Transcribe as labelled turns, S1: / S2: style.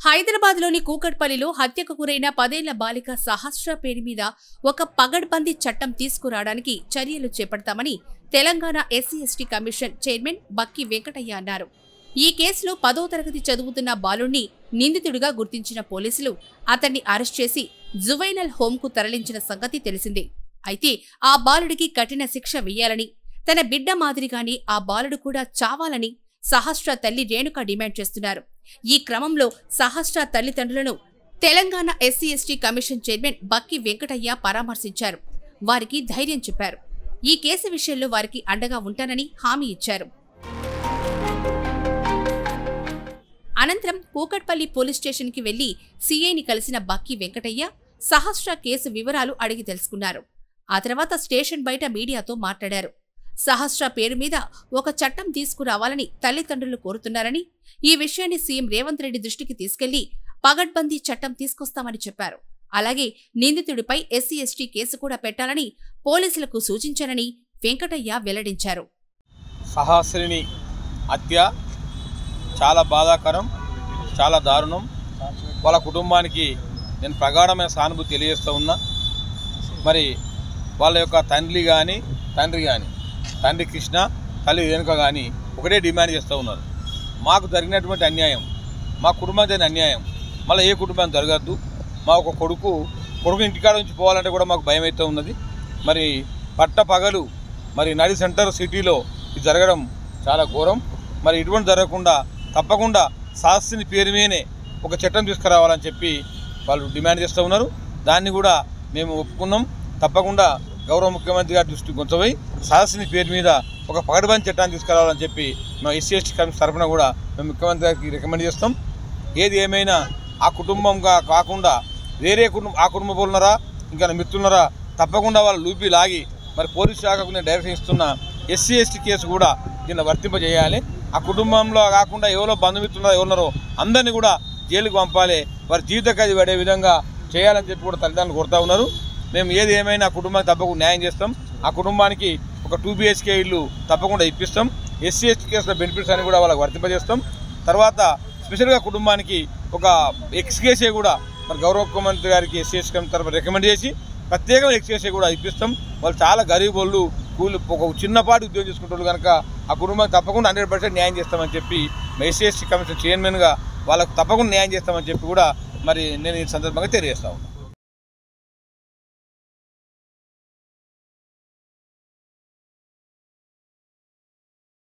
S1: హైదరాబాద్లోని కూకట్పల్లిలో హత్యకు గురైన 10 ఏళ్ల బాలిక సహస్ర పేరు మీద ఒక పగడ్బందీ చట్టం తీసుకురావడానికి చర్యలు చేపడతామని Telangana SC ST commission chairman బక్కి వెంకటయ్య అన్నారు. ఈ కేసులో 10వ తరగతి చదువుతున్న బాలుణ్ణి నిందితుడిగా గుర్తించిన పోలీసులు అతన్ని అరెస్ట్ చేసి జువైనల్ హోంకు తరలించిన సంగతి తెలిసిందే. అయితే ఆ బాలుడికి కఠిన శిక్ష వేయాలని, తన బిడ్డ మాదిరిగానే ఆ బాలుడు కూడా చావాలని సహస్ర తల్లి రేణుక డిమాండ్ చేస్తున్నారు. ఈ క్రమంలో సహస్ర తల్లిదండ్రులను Telangana SC ST commission chairman బక్కి వెంకటయ్య పరామర్శించారు. వారికి ధైర్యం చెప్పారు. ఈ కేసు విషయంలో వారికి అండగా ఉంటానని హామీ ఇచ్చారు. అనంతరం కూకట్పల్లి పోలీస్ స్టేషన్కి వెళ్లి సీఐని కలిసిన బక్కి వెంకటయ్య సహస్ర కేసు వివరాలు అడిగి తెలుసుకున్నారు. ఆ తర్వాత స్టేషన్ బయట మీడియాతో మాట్లాడారు. సహస్ర పేరు మీద ఒక చట్టం తీసుకురావాలని తల్లిదండ్రులు కోరుతున్నారని, ఈ విషయాన్ని సీఎం రేవంత్ రెడ్డి దృష్టికి తీసుకెళ్లి పగడ్బందీ చట్టం తీసుకొస్తామని చెప్పారు. అలాగే నిందితుడిపై ఎస్సీ ఎస్టీ కేసు కూడా పెట్టాలని పోలీసులకు సూచించారని వెంకటయ్య వెల్లడించారు.
S2: సహస్రిని హత్య చాలా బాధాకరం, చాలా దారుణం. వాళ్ళ కుటుంబానికి నేను ప్రగాఢమైన సానుభూతి తెలియజేస్తూ ఉన్నా. మరి వాళ్ళ యొక్క తండ్రి కానీ తండ్రి కృష్ణ, తల్లి రేణుక కానీ ఒకటే డిమాండ్ చేస్తూ ఉన్నారు. మాకు జరిగినటువంటి అన్యాయం, మా కుటుంబం జరిగిన అన్యాయం మళ్ళీ ఏ కుటుంబం జరగద్దు. మా ఒక కొడుకు ఇంటికాడ నుంచి పోవాలంటే కూడా మాకు భయం అయితే ఉన్నది. మరి పట్ట పగలు మరి నడి సెంటర్ సిటీలో ఇది జరగడం చాలా ఘోరం. మరి ఇటువంటి జరగకుండా తప్పకుండా సహస్రిని పేరు మీదనే ఒక చట్టం తీసుకురావాలని చెప్పి వాళ్ళు డిమాండ్ చేస్తూ ఉన్నారు. దాన్ని కూడా మేము ఒప్పుకున్నాం. తప్పకుండా గౌరవ ముఖ్యమంత్రి గారి దృష్టికి కొంచెపోయి సహస్రిని పేరు మీద ఒక పగడ్బందీ చట్టాన్ని తీసుకురావాలని చెప్పి మా ఎస్సీ ఎస్టీ కమిషన్ తరఫున కూడా మేము ముఖ్యమంత్రి గారికి రికమెండ్ చేస్తాం. ఏది ఏమైనా ఆ కుటుంబంగా కాకుండా వేరే ఆ కుటుంబ ఉన్నారా, ఇంకా మిత్రులున్నారా, తప్పకుండా వాళ్ళు లూపి లాగి మరి పోలీసు శాఖకు నేను డైరెక్షన్ ఇస్తున్న ఎస్సీ ఎస్టీ కేసు కూడా దీన్ని వర్తింపజేయాలి. ఆ కుటుంబంలో కాకుండా ఎవరో బంధుమిత్రులు ఎవరున్నారో అందరినీ కూడా జైలుకు పంపాలి, వారి జీవిత ఖైదు పడే విధంగా చేయాలని చెప్పి కూడా తల్లిదండ్రులు కోరుతూ ఉన్నారు. మేము ఏది ఏమైనా ఆ కుటుంబానికి తప్పకుండా న్యాయం చేస్తాం. ఆ కుటుంబానికి ఒక 2 BHK ఇల్లు తప్పకుండా ఇప్పిస్తాం. ఎస్సీ ఎస్టీ కేసుల బెనిఫిట్స్ అని కూడా వాళ్ళకి వర్తింపజేస్తాం. తర్వాత స్పెషల్గా కుటుంబానికి ఒక ఎక్స్కేసే కూడా మరి గౌరవ ముఖ్యమంత్రి గారికి ఎస్సీ ఎస్టీ కమిషన్ తరఫున రికమెండ్ చేసి ప్రత్యేకంగా ఎక్స్కేసే కూడా ఇప్పిస్తాం. వాళ్ళు చాలా గరీబ్ వాళ్ళు, ఒక చిన్నపాటి ఉద్యోగం చేసుకుంటారు కనుక ఆ కుటుంబానికి తప్పకుండా 100% న్యాయం చేస్తామని చెప్పి ఎస్సీ ఎస్టీ కమిషన్ చైర్మన్గా వాళ్ళకు తప్పకుండా న్యాయం చేస్తామని చెప్పి కూడా మరి నేను ఈ సందర్భంగా తెలియజేస్తా ఉన్నాను.